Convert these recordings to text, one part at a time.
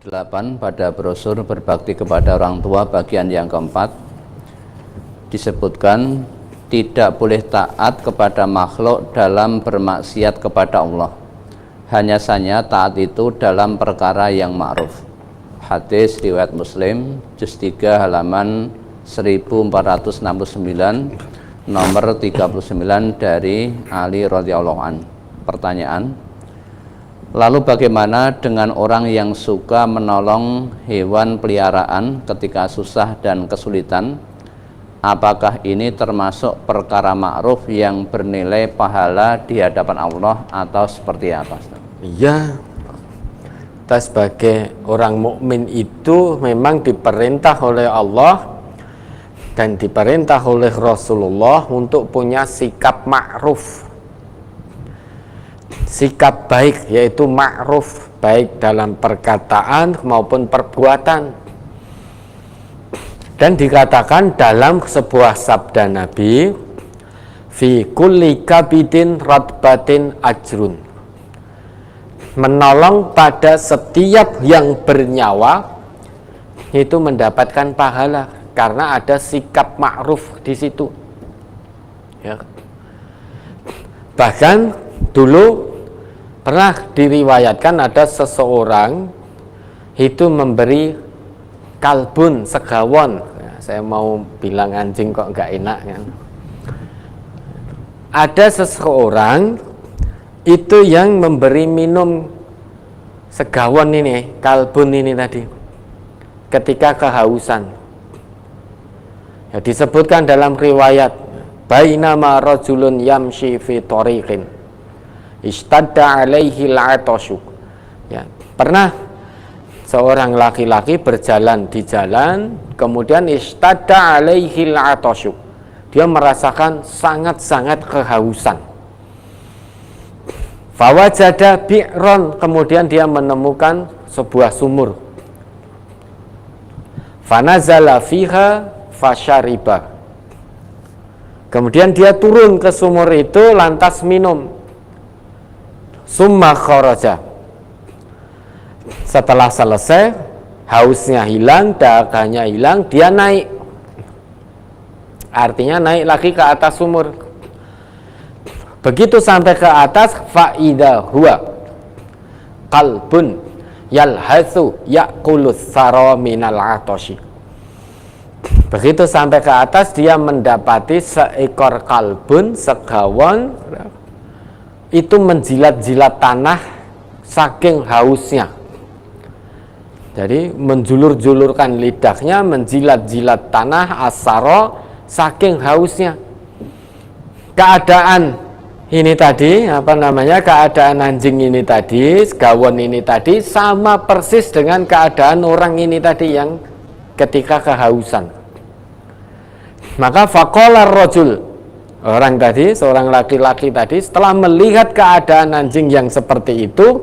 8 pada brosur berbakti kepada orang tua bagian yang keempat disebutkan tidak boleh taat kepada makhluk dalam bermaksiat kepada Allah, hanya saja taat itu dalam perkara yang ma'ruf. Hadis riwayat Muslim juz 3 halaman 1469 nomor 39 dari Ali radhiyallahu an. Pertanyaan: lalu bagaimana dengan orang yang suka menolong hewan peliharaan ketika susah dan kesulitan? Apakah ini termasuk perkara ma'ruf yang bernilai pahala di hadapan Allah atau seperti apa? Iya, kita sebagai orang mukmin itu memang diperintah oleh Allah dan diperintah oleh Rasulullah untuk punya sikap ma'ruf, sikap baik, yaitu ma'ruf, baik dalam perkataan maupun perbuatan. Dan dikatakan dalam sebuah sabda Nabi, fi kulli kabidin ratbatin ajrun, menolong pada setiap yang bernyawa itu mendapatkan pahala karena ada sikap ma'ruf di situ ya. Bahkan dulu pernah diriwayatkan ada seseorang itu memberi kalbun, segawon. Ya, saya mau bilang anjing kok nggak enak kan. Ada seseorang itu yang memberi minum segawon ini, kalbun ini tadi, ketika kehausan. Ya, disebutkan dalam riwayat, bainama rajulun yamshi fi tariqin istadda alaihi al-'atashu. Ya, pernah seorang laki-laki berjalan di jalan, kemudian istadda alaihi al-'atashu, dia merasakan sangat-sangat kehausan. Fawajada bi'ron, kemudian dia menemukan sebuah sumur. Fanazala fiha fasyariba, kemudian dia turun ke sumur itu lantas minum. Summa kharaja, setelah selesai, hausnya hilang, dahaganya hilang, dia naik. Artinya naik lagi ke atas sumur. Begitu sampai ke atas, fa'idha huwa qalbun yalhathu ya'kulus sara minal 'atashi. Begitu sampai ke atas, dia mendapati seekor kalbun, segawon, itu menjilat-jilat tanah saking hausnya. Jadi menjulur-julurkan lidahnya, menjilat-jilat tanah asaro saking hausnya. Keadaan ini tadi, keadaan anjing ini tadi, segawon ini tadi, sama persis dengan keadaan orang ini tadi yang ketika kehausan. Maka faqala rajul, orang tadi, seorang laki-laki tadi, setelah melihat keadaan anjing yang seperti itu,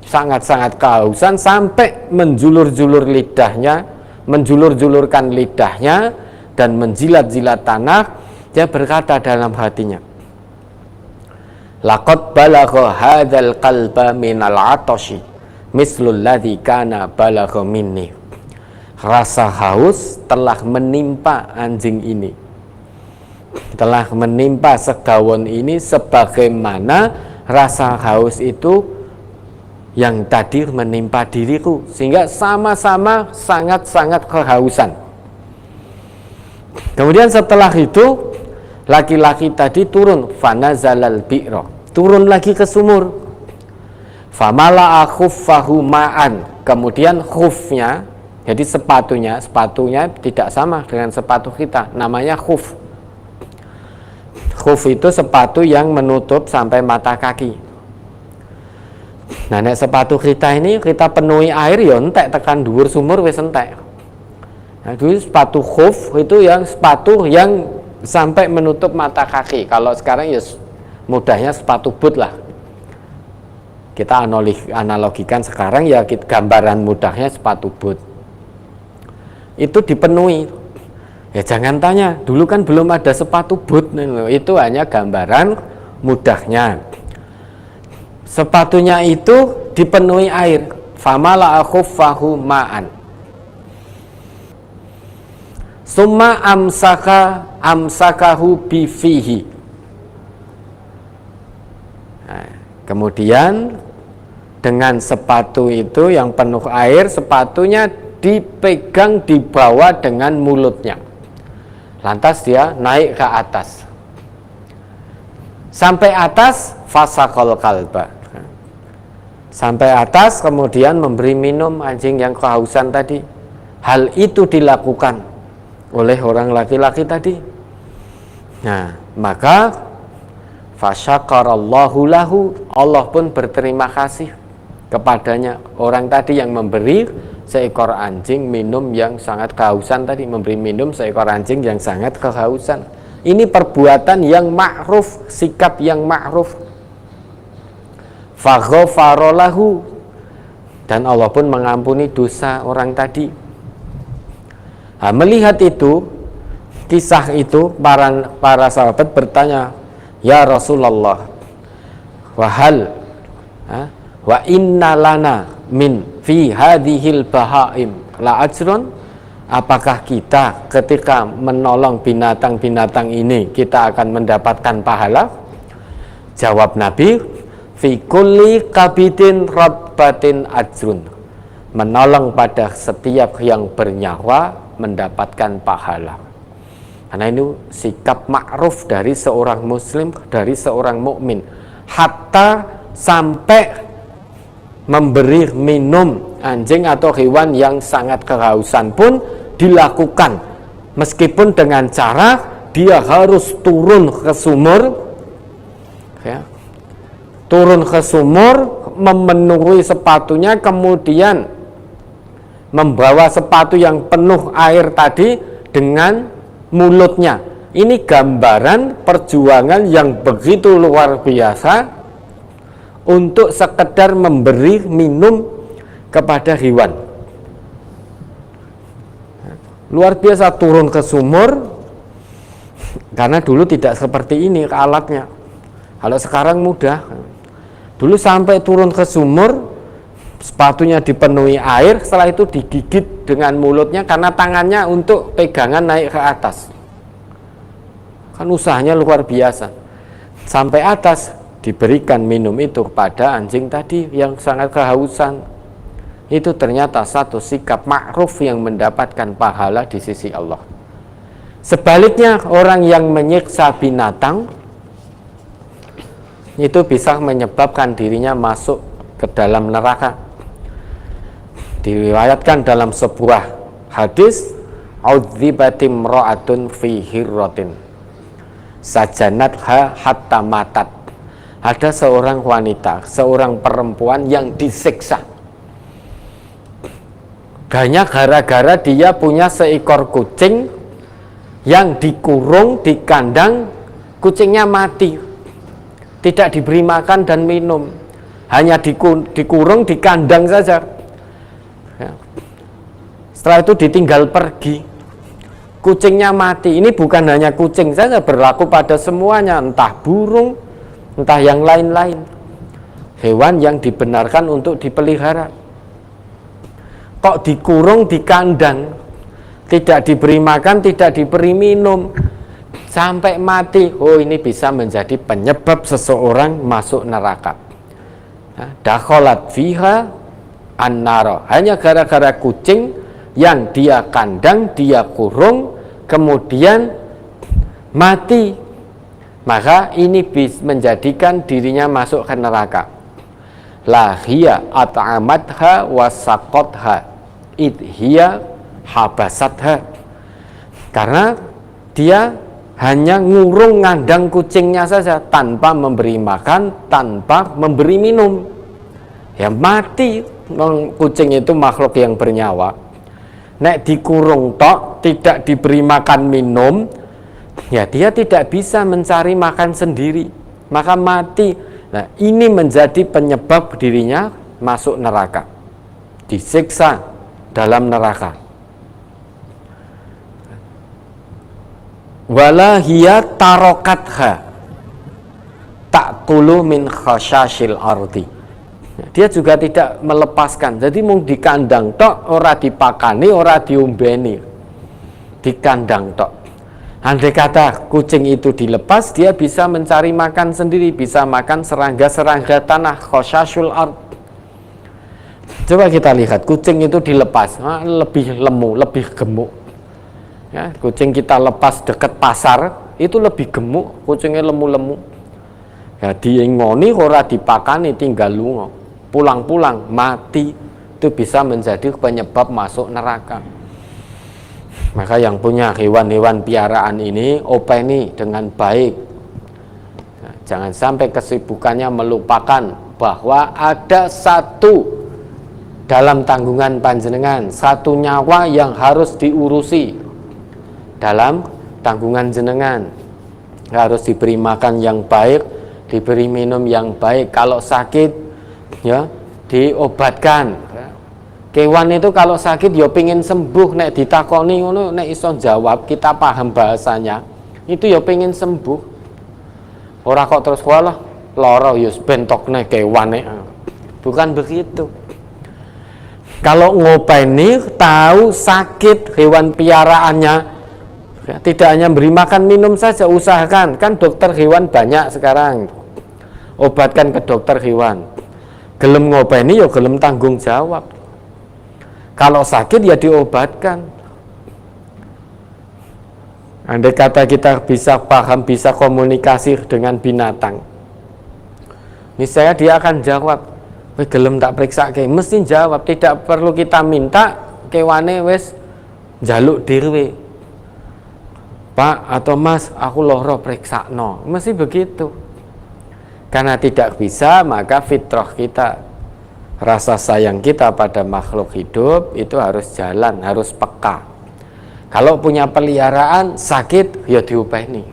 sangat-sangat kehausan sampai menjulur-julur lidahnya, menjulur-julurkan lidahnya dan menjilat-jilat tanah, dia berkata dalam hatinya, laqad balagha hadzal qalba minal 'atashi mislul ladzi kana balagha minni. Rasa haus telah menimpa anjing ini, telah menimpa segawon ini sebagaimana rasa haus itu yang tadi menimpa diriku, sehingga sama-sama sangat-sangat kehausan. Kemudian setelah itu laki-laki tadi turun, fanazalal bi'ra, turun lagi ke sumur, famala'a khuffahu ma'an, kemudian khufnya, jadi sepatunya tidak sama dengan sepatu kita, namanya khuf. Khuf itu sepatu yang menutup sampai mata kaki. Nah, nek sepatu kita ini kita penuhi air ya entek, tekan dhuwur sumur wis entek. Nah, itu sepatu khuf itu yang sepatu yang sampai menutup mata kaki. Kalau sekarang ya mudahnya sepatu boot lah. Kita analogikan sekarang ya gambaran mudahnya sepatu boot. Itu dipenuhi. Ya jangan tanya, dulu kan belum ada sepatu boot, itu hanya gambaran mudahnya. Sepatunya itu dipenuhi air, famala'a khuffahu ma'an summa amsakahu bifihi. Nah, kemudian dengan sepatu itu yang penuh air, sepatunya dipegang di bawah dengan mulutnya. Lantas dia naik ke atas. Sampai atas, fasaqal kalba. Sampai atas, kemudian memberi minum anjing yang kehausan tadi. Hal itu dilakukan oleh orang laki-laki tadi. Nah, maka fasyakarallahu lahu, Allah pun berterima kasih kepadanya, orang tadi yang memberi seekor anjing minum yang sangat kehausan tadi, memberi minum seekor anjing yang sangat kehausan. Ini perbuatan yang ma'ruf, sikap yang ma'ruf. Faghfara lahu, dan Allah pun mengampuni dosa orang tadi. Nah, melihat itu, kisah itu, para sahabat bertanya, ya Rasulullah, wahal wa inna lana min fi hadhil bahaim la ajrun, apakah kita ketika menolong binatang-binatang ini kita akan mendapatkan pahala? Jawab Nabi, fi kulli kabidin ratbatin ajrun, menolong pada setiap yang bernyawa mendapatkan pahala. Karena itu sikap ma'ruf dari seorang muslim, dari seorang mukmin, hatta sampai memberi minum anjing atau hewan yang sangat kehausan pun dilakukan, meskipun dengan cara dia harus turun ke sumur, ya, turun ke sumur, memenuhi sepatunya, kemudian membawa sepatu yang penuh air tadi dengan mulutnya. Ini gambaran perjuangan yang begitu luar biasa untuk sekedar memberi minum kepada hewan. Luar biasa, turun ke sumur, karena dulu tidak seperti ini alatnya. Kalau sekarang mudah. Dulu sampai turun ke sumur, sepatunya dipenuhi air, setelah itu digigit dengan mulutnya karena tangannya untuk pegangan naik ke atas. Kan usahanya luar biasa. Sampai atas diberikan minum itu kepada anjing tadi yang sangat kehausan. Itu ternyata satu sikap ma'ruf yang mendapatkan pahala di sisi Allah. Sebaliknya, orang yang menyiksa binatang itu bisa menyebabkan dirinya masuk ke dalam neraka. Diriwayatkan dalam sebuah hadis, audzibatim ra'atun fi hirratin sajanatha hatta matat. Ada seorang wanita, seorang perempuan yang disiksa. Hanya gara-gara dia punya seekor kucing yang dikurung di kandang, kucingnya mati. Tidak diberi makan dan minum. Hanya dikurung di kandang saja. Ya. Setelah itu ditinggal pergi. Kucingnya mati. Ini bukan hanya kucing saja, berlaku pada semuanya, entah burung, entah yang lain-lain, hewan yang dibenarkan untuk dipelihara. Kok dikurung di kandang, tidak diberi makan, tidak diberi minum, sampai mati. Oh, ini bisa menjadi penyebab seseorang masuk neraka. Dakholat fiha annara, hanya gara-gara kucing yang dia kandang, dia kurung, kemudian mati. Maka ini bisa menjadikan dirinya masuk ke neraka. La hiya at'amatha wa saqatha id hiya habasatha. Karena dia hanya ngurung ngandang kucingnya saja tanpa memberi makan, tanpa memberi minum. Ya mati. Kucing itu makhluk yang bernyawa. Nek dikurung tok, tidak diberi makan minum, ya dia tidak bisa mencari makan sendiri, maka mati. Nah, ini menjadi penyebab dirinya masuk neraka, disiksa dalam neraka. Wala hiya tarokatha ta'kulu min khasyashil ardi. Dia juga tidak melepaskan. Jadi mau di kandang tok, ora dipakani, ora diombeni. Di kandang tok. Andai kata kucing itu dilepas, dia bisa mencari makan sendiri, bisa makan serangga-serangga tanah, khosyasyul ard. Coba kita lihat, kucing itu dilepas, lebih lemu, lebih gemuk. Ya, kucing kita lepas dekat pasar, itu lebih gemuk, kucingnya lemu-lemu. Ya, diingoni ora dipakani, tinggal lunga. Pulang-pulang mati, itu bisa menjadi penyebab masuk neraka. Maka yang punya hewan-hewan piaraan ini openi dengan baik. Nah, jangan sampai kesibukannya melupakan bahwa ada satu dalam tanggungan panjenengan, satu nyawa yang harus diurusi dalam tanggungan jenengan. Harus diberi makan yang baik, diberi minum yang baik. Kalau sakit ya diobatkan. Kewan itu kalau sakit ya pingin sembuh, nek ditakoni ngono nek iso jawab, kita paham bahasanya, itu ya pingin sembuh. Ora kok terus walah lara ya bentokne kewane. Bukan begitu. Kalau ngopeni tahu sakit hewan piaraannya, ya, tidak hanya beri makan minum saja, usahakan. Kan dokter hewan banyak sekarang. Obatkan ke dokter hewan. Gelem ngopeni ya gelem tanggung jawab. Kalau sakit ya diobatkan. Andai kata kita bisa paham, bisa komunikasi dengan binatang, misalnya dia akan jawab, gelem tak periksa ke, mesti jawab, tidak perlu kita minta, kewane wes jaluk dirwe. Pak atau Mas, aku loro periksa no, mesti begitu. Karena tidak bisa, maka fitrah kita, rasa sayang kita pada makhluk hidup itu harus jalan, harus peka. Kalau punya peliharaan sakit, ya diupeni,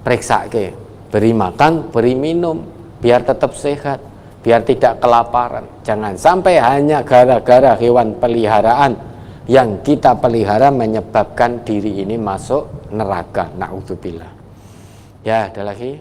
periksa ke, beri makan, beri minum, biar tetap sehat, biar tidak kelaparan. Jangan sampai hanya gara-gara hewan peliharaan yang kita pelihara menyebabkan diri ini masuk neraka. Na'udzubillah. Ya, ada lagi.